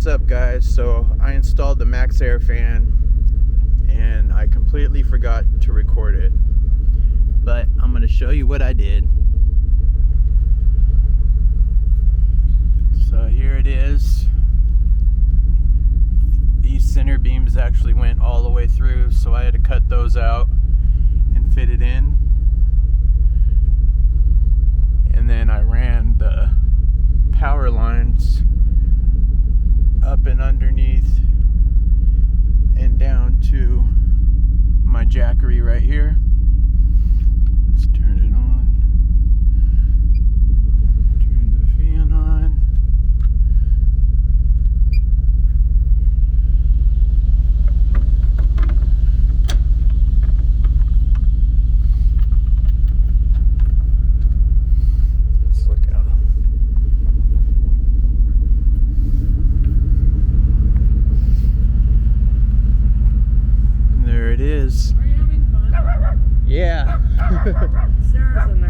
What's up, guys? So I installed the Maxxair fan and I completely forgot to record it, but I'm going to show you what I did. So here it is. These center beams actually went all the way through, so I had to cut those out and fit it in. And then I ran the power lines up and underneath and down to my jackery right here. Let's turn it on. Turn the fan on. Let's look out. There it is. Are you having fun? Yeah. Sarah's in there.